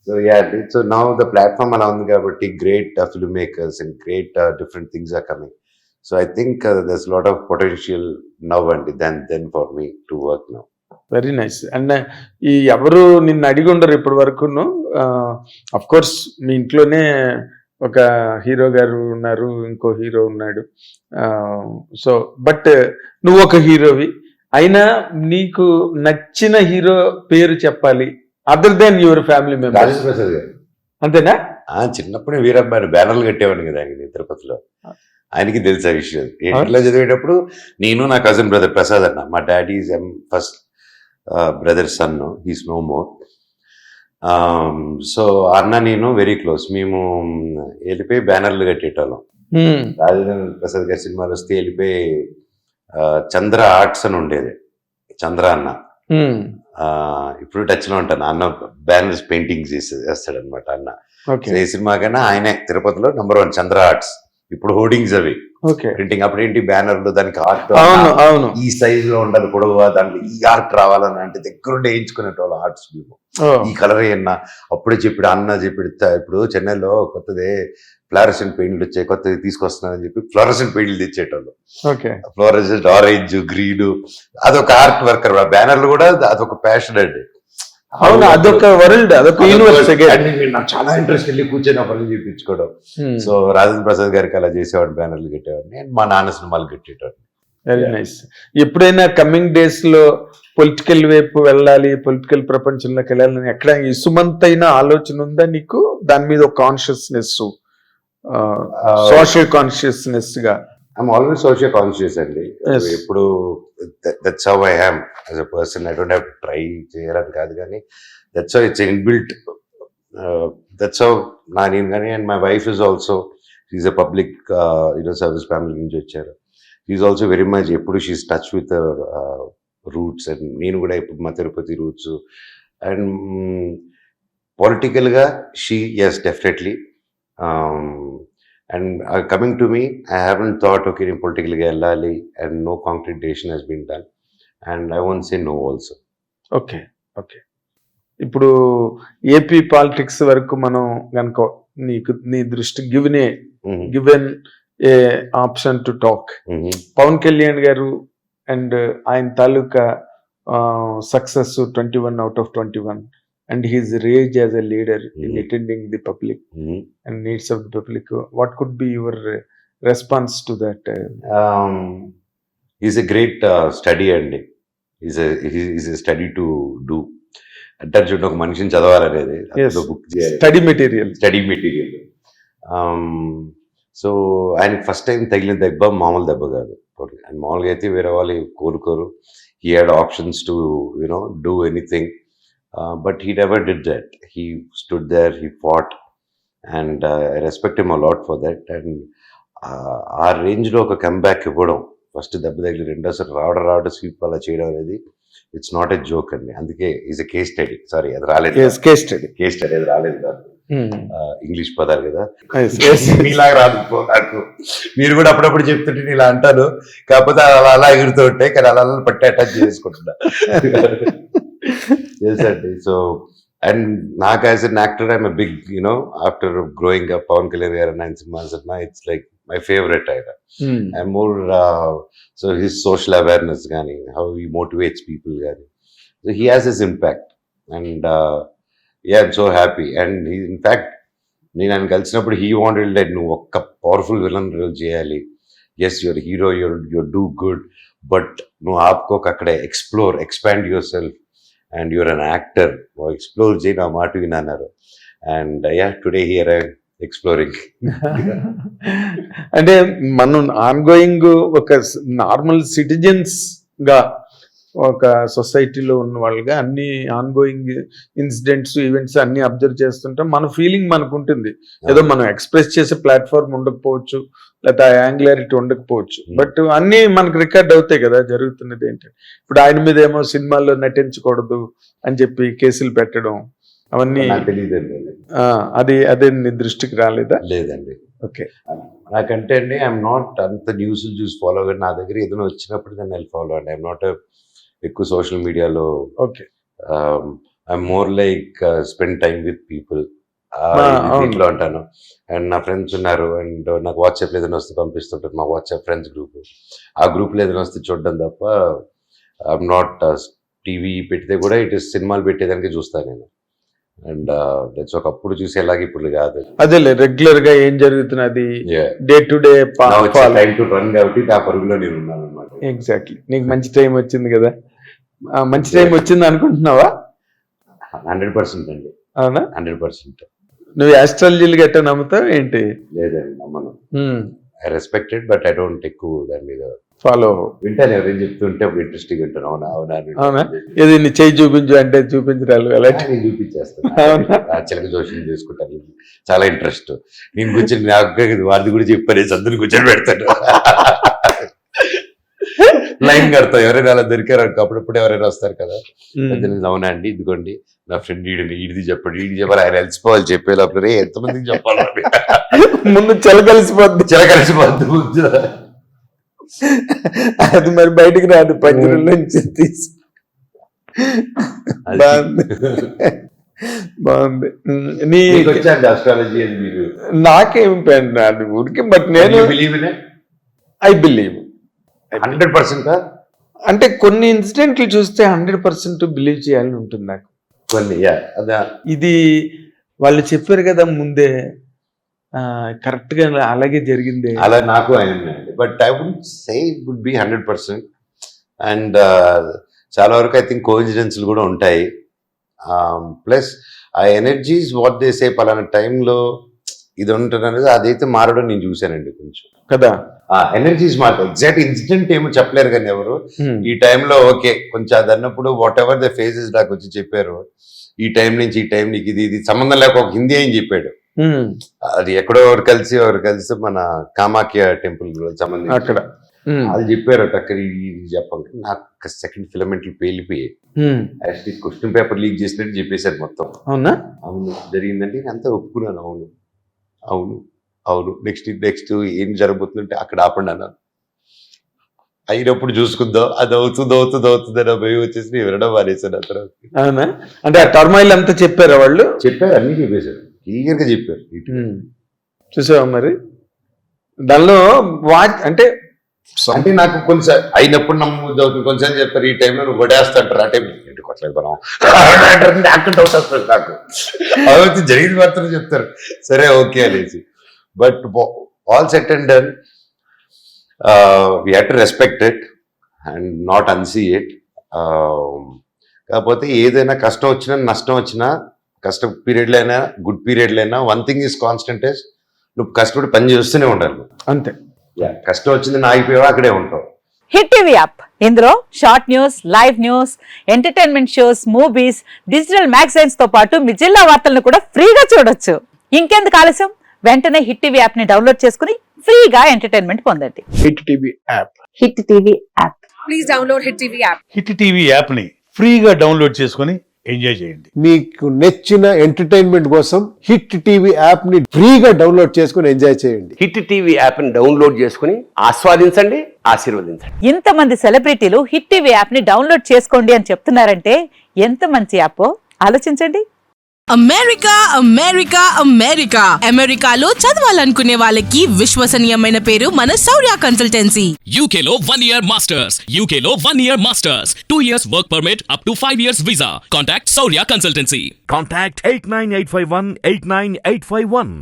So yeah, so now the platform అలా ఉంది కాబట్టి great film makers and great different things are coming. So I think there's lot of potential now అండి then for me to work now. Very nice. And ఈ ఎవరు నిన్ను అడిగి ఉండరు ఇప్పటి వరకును. అఫ్ కోర్స్ మీ ఇంట్లోనే ఒక హీరో గారు ఉన్నారు, ఇంకో హీరో ఉన్నాడు. సో బట్ నువ్వు ఒక హీరోవి అయినా నీకు నచ్చిన హీరో పేరు చెప్పాలి, other than your family member. Rajendra Prasad garu. అంతేనా? చిన్నప్పుడు వీరబ్బాయి బ్యానర్లు కట్టేవాడిని కదా ఆయన తిరుపతిలో. ఆయనకి తెలుసు ఆ విషయం. ఇంట్లో చదివేటప్పుడు నేను నా కజిన్ బ్రదర్ ప్రసాద్ అన్న, మా daddy is first brother son, he's no more. So అన్న నేను వెరీ క్లోజ్. మేము వెళ్ళిపోయి బ్యానర్లు కట్టేటోళ్ళం. రాజేంద్ర ప్రసాద్ గారి సినిమాలు వస్తే వెళ్ళిపోయి చంద్ర ఆర్ట్స్ అని ఉండేది, చంద్ర అన్న. ఇప్పుడు టచ్ లో ఉంటాను. అన్న బ్యానర్స్ పెయింటింగ్స్ చేస్తాడు అనమాట అన్న. ఏ సినిమా కన్నా ఆయనే తిరుపతిలో నెంబర్ 1 చంద్ర ఆర్ట్స్. ఇప్పుడు హోర్డింగ్స్ అవి ప్రింటింగ్, అప్పుడు ఏంటి బ్యానర్లు, దానికి ఆర్ట్ ఈ సైజ్ లో ఉండాలి పొడవు, దాంట్లో ఈ ఆర్ట్ రావాలని అంటే దగ్గరుండి వేయించుకునేటోళ్ళు ఆర్ట్స్. మేము ఈ కలర్ అన్నా అప్పుడే చెప్పాడు అన్న, చెప్పాడు ఇప్పుడు చెన్నైలో కొత్తదే ఫ్లోరసెంట్ పెయింట్లు వచ్చాయి, కొత్తది తీసుకొస్తున్నానని చెప్పి ఫ్లోరసెంట్ పెయింట్లు తెచ్చేటోళ్ళు. ఫ్లోరసెంట్ ఆరెంజ్, గ్రీన్, అదొక ఆర్ట్ వర్కర్. బ్యానర్లు కూడా అదొక ప్యాషన్ అండి. అవును, అదొక వరల్డ్, అదొక యూనివర్స్. నాకు చాలా ఇంట్రెస్ట్ వెళ్ళి కూర్చొని పనులు చూపించుకోవడం. సో రాజేంద్ర ప్రసాద్ గారికి అలా చేసేవాడు, బ్యానర్లు కట్టేవాడు. నేను మా నాన్న సినిమాలు కట్టేటోడు. Very nice. ఎప్పుడైనా కమింగ్ డేస్ లో పొలిటికల్ వైపు వెళ్ళాలి, పొలిటికల్ ప్రపంచంలోకి వెళ్ళాలని ఎక్కడ ఇసుమంత అయినా ఆలోచన ఉందా నీకు? దాని మీద ఒక కాన్షియస్నెస్, సోషల్ కాన్షియస్నెస్ గా? I'm always social conscious అండి. ఎప్పుడు that's how I am as a person. I don't have to try చేయాలని కాదు, కానీ that's how it's inbuilt. That's how నేను కానీ, and my wife is also, she's a public service family నుంచి వచ్చారు. She's also very much ఎప్పుడు she's touch with her roots, and నేను కూడా ఇప్పుడు మా తిరుపతి రూట్స్. అండ్ పొలిటికల్గా yes, definitely. And coming to me, I haven't thought, okay, in political వెళ్ళాలి, and no concrete decision has been done, and I won't say no also. Okay. ఇప్పుడు AP politics వరకు మనం కనుక నీ దృష్టి given a option to talk, Pawan Kalyan garu and ఆయన తాలూకా success 21 out of 21 and his rage as a leader in attending the public and needs of the public. What could be your response to that? He's a great study, and he's a study to do. అంటారు చూడండి, ఒక మనిషిని చదవాలనేది study material. So ఆయనకి first time తగిలిన దెబ్బ మామూలు దెబ్బ కాదు. అండ్ మామూలుగా అయితే వేరే వాళ్ళు కోరుకోరు. He had options to do anything. But he never did that. He stood there, he fought, and I respect him a lot for that. And ఆ రేంజ్లో ఒక కంబ్యాక్ ఇవ్వడం, ఫస్ట్ దెబ్బ తగిలి రెండోసారి రావడం స్వీప్ అలా చేయడం అనేది ఇట్స్ నాట్ ఎ జోక్ అండి. అందుకే is a case study. Sorry, అది రాలేదు, కేస్ స్టడీ అది రాలేదు కాదు, ఇంగ్లీష్ పదాలు కదా, మీలాగా రాదు నాకు. మీరు కూడా అప్పుడప్పుడు చెప్తుంటే నేను ఇలా అంటాను, కాకపోతే అలా ఎగురుతూ ఉంటాయి, కానీ అలా పట్టి అటాచ్ చేసుకుంటున్నా. Yes, so, and నాకు as an actor, I'm a big, after growing up, Pawan Kalyan garu and cinemas, it's like my favorite either. I'm more, so his social awareness gani, how he motivates people gani, so he has his impact, and yeah, I'm so happy. And he, in fact, నేను ఆయన కలిసినప్పుడు he wanted that నువ్వు ఒక్క powerful villain role చేయాలి. Yes, you're a hero, you're do good, but నువ్వు ఆపుకోక అక్కడే expand yourself, and you're an actor, explore చేయి నా మాట వినన్నారు. And yeah, today here I'm exploring. అంటే మనం ఆన్గోయింగ్ ఒక నార్మల్ సిటిజన్స్ గా, ఒక సొసైటీలో ఉన్న వాళ్ళుగా అన్ని ఆన్గోయింగ్ ఇన్సిడెంట్స్, ఈవెంట్స్ అన్ని అబ్జర్వ్ చేస్తుంటాం. మన ఫీలింగ్ మనకు ఉంటుంది. ఏదో మనం ఎక్స్ప్రెస్ చేసే ప్లాట్ఫామ్ ఉండకపోవచ్చు, లేకపోతే ఆ యాంగులారిటీ ఉండకపోవచ్చు, బట్ అన్ని మనకు రికార్డ్ అవుతాయి కదా జరుగుతున్నది ఏంటంటే. ఇప్పుడు ఆయన మీద ఏమో సినిమాల్లో నటించకూడదు అని చెప్పి కేసులు పెట్టడం, అవన్నీ అదే నీ దృష్టికి రాలేదా? లేదండి. ఓకే. నాకంటే అండి, ఐఎమ్ నాట్ అంత న్యూస్ చూసి ఫాలో అవ్వండి. నా దగ్గర ఏదైనా వచ్చినప్పుడు దాన్ని ఫాలో అండి. ఐఎమ్ నాట్ ఎక్కువ సోషల్ మీడియాలో. Okay. I'm more like spend time with people అవును. దీంట్లో ఉంటాను. అండ్ నా ఫ్రెండ్స్ ఉన్నారు, అండ్ నాకు వాట్సాప్ ఏదైనా వస్తే పంపిస్తుంటారు, మా వాట్సాప్ ఫ్రెండ్స్ గ్రూప్. ఆ గ్రూప్లో ఏదైనా వస్తే చూడడం తప్ప ఐఎమ్ నాట్ టీవీ పెడితే కూడా ఇటు సినిమాలు పెట్టేదానికి చూస్తాను నేను. అండ్ దట్స్ ఒకప్పుడు చూసేలాగా ఇప్పుడు కాదు. అదేలే రెగ్యులర్ గా ఏం జరుగుతున్నది Yeah. Day to day time to run కాబట్టి ఆ పరుగులో నేను ఉన్నాను అనమాట. ఎగ్జాక్ట్లీ. నీకు మంచి టైం వచ్చింది కదా, మంచి టైం వచ్చింది అనుకుంటున్నావా? 100% అండి, అవునా? 100%. నువ్వు ఆస్ట్రాలజీలు గట్రా నమ్ముతావు ఏంటి? లేదండి, నమ్మను. I respected but I don't ఎక్కువ దాని మీద ఫాలో. వింటాను, ఎవరైనా చెప్తుంటే అప్పుడు ఇంట్రెస్టింగ్ వింటాను. అవునా అవునా అవునా? ఏది నీ చెయ్యి చూపించు అంటే చూపించరాలు అలాంటి నేను చూపించేస్తాను. అవునా? ఆ చిలక జోషం చేసుకుంటాను, చాలా ఇంట్రెస్ట్. నేను కూర్చొని నాకు వారిది కూడా చెప్పాను, చదువుని కూర్చొని పెడతాను. లైన్ కడతాం, ఎవరైనా అలా దొరికారు అనుకో, అప్పుడప్పుడు ఎవరైనా వస్తారు కదా, అవునా అండి ఇదిగోండి నా ఫ్రెండ్ ఈడిది చెప్పండి, ఈడి చెప్పాలి, ఆయన కలిసిపోవాలి, చెప్పేటప్పుడు ఎంతమందికి చెప్పాలి, ముందు చిలకలిసిపోద్ది. చిలకలిసిపోద్ది. అది మరి బయటికి రాదు పంజరం నుంచి తీసి. బాగుంది, బాగుంది. నీ అస్ట్రాలజీ అని మీరు నాకేం అది ఊరికి, బట్ నేను ఐ బిలీవ్ 100%. అంటే కొన్ని ఇన్సిడెంట్లు చూస్తే 100% బిలీవ్ చేయాలని ఉంటుంది నాకు. కొన్ని అదే ఇది వాళ్ళు చెప్పారు కదా ముందే, కరెక్ట్ గా అలాగే జరిగింది. అలా నాకు అయిందండి, but I would say it would be 100%. And చాలా వరకు ఐ థింక్ కోఇన్సిడెన్స్లు కూడా ఉంటాయి. ప్లస్ ఆ ఎనర్జీస్ వాట్ దే సే పలానా టైంలో ఇది ఉంటుంది అనేది అదైతే మారడం నేను చూశానండి కొంచెం కదా. ఆ ఎనర్జీస్ మాట ఎగ్జాక్ట్ ఇన్సిడెంట్ ఏమో చెప్పలేరు కానీ ఎవరు ఈ టైంలో ఓకే కొంచెం అది అన్నప్పుడు వాట్ ఎవర్ ద ఫేజెస్ నాకు వచ్చి చెప్పారు, ఈ టైం నుంచి ఈ టైం నీకు ఇది సంబంధం లేక ఒక హిందీ అని చెప్పాడు. అది ఎక్కడో ఎవరు కలిసి మన కామాఖ్య టెంపుల్ సంబంధించి అక్కడ అది చెప్పారు. అక్కడ ఇది చెప్పండి, నాకు సెకండ్ ఫిలమెంట్లు పేలిపోయాయి. యాక్చువల్లీ క్వశ్చన్ పేపర్ లీక్ చేసినట్టు చెప్పేశారు మొత్తం. అవునా? అవును జరిగిందంటే నేను అంతా ఒప్పుకున్నాను, అవును అవును అవును, నెక్స్ట్ ఏం జరగబోతుందంటే అక్కడ ఆపండి అన్నాను. అయినప్పుడు చూసుకుందాం, అది అవుతుంది అని భయం వచ్చేసి వినడం మానేశాను ఆ తర్వాత. అవునా? అంటే ఆ టర్మాయిల్ అంతా చెప్పారా వాళ్ళు? చెప్పారు, అన్ని చెప్పేశారు, క్లియర్ గా చెప్పారు. చూసావా మరి దానిలో అంటే అంటే నాకు కొంచెం అయినప్పుడు నమ్మదు అవుతుంది, కొంచెం చెప్తారు ఈ టైంలో నువ్వు కొట్టేస్తాంటారు, ఆ టైం ఇంటి కొట్టలేదు మనం అక్కడ డౌట్ వస్తుంది నాకు. అవి జరిగింది మాత్రం చెప్తారు, సరే ఓకే అనేసి. But all set and done, we have to respect it and not అన్సీ it. కాకపోతే ఏదైనా కష్టం వచ్చినా నష్టం వచ్చినా, కష్ట పీరియడ్లో అయినా గుడ్ పీరియడ్లో అయినా, one thing is constant is నువ్వు కష్టపడి పని చేస్తూనే ఉండాలి అంతే. కష్టం వచ్చింది ఆగిపోయావా అక్కడే ఉంటావు. హిట్ టీవీ యాప్, ఇందులో short news, live news, entertainment shows, movies, digital magazines తో పాటు మీ జిల్లా వార్తలను కూడా ఫ్రీగా చూడొచ్చు. ఇంకెందుకు ఆలస్యం, వెంటనే హిట్ టీవీ యాప్ ని డౌన్లోడ్ చేసుకుని ఫ్రీగా ఎంటర్టైన్మెంట్ పొందండి. Hit TV app. Hit TV app. Please download hit TV app. Hit TV app ని ఫ్రీగా డౌన్లోడ్ చేసుకొని ఎంజాయ్ చేయండి. మీకు నచ్చిన ఎంటర్టైన్మెంట్ కోసం హిట్ టీవీ యాప్ ని ఫ్రీగా డౌన్లోడ్ చేసుకుని ఎంజాయ్ చేయండి. హిట్ టీవీ యాప్ ని డౌన్లోడ్ చేసుకుని ఆస్వాదించండి, ఆశీర్వదించండి. ఇంతమంది సెలబ్రిటీలు హిట్ టీవీ యాప్ ని డౌన్లోడ్ చేసుకోండి అని చెప్తున్నారంటే ఎంత మంచి యాప్ ఆలోచించండి. అమెరికా అమెరికా అమెరికా అమెరికాలో చదవాలనుకునే వాళ్ళకి విశ్వసనీయమైన పేరు మన శౌర్య కన్సల్టెన్సీ. UK లో 1 year masters, UK లో 1 year masters, 2 years work permit up to 5 years visa. Contact Saurya Consultancy. Contact 89851 89851.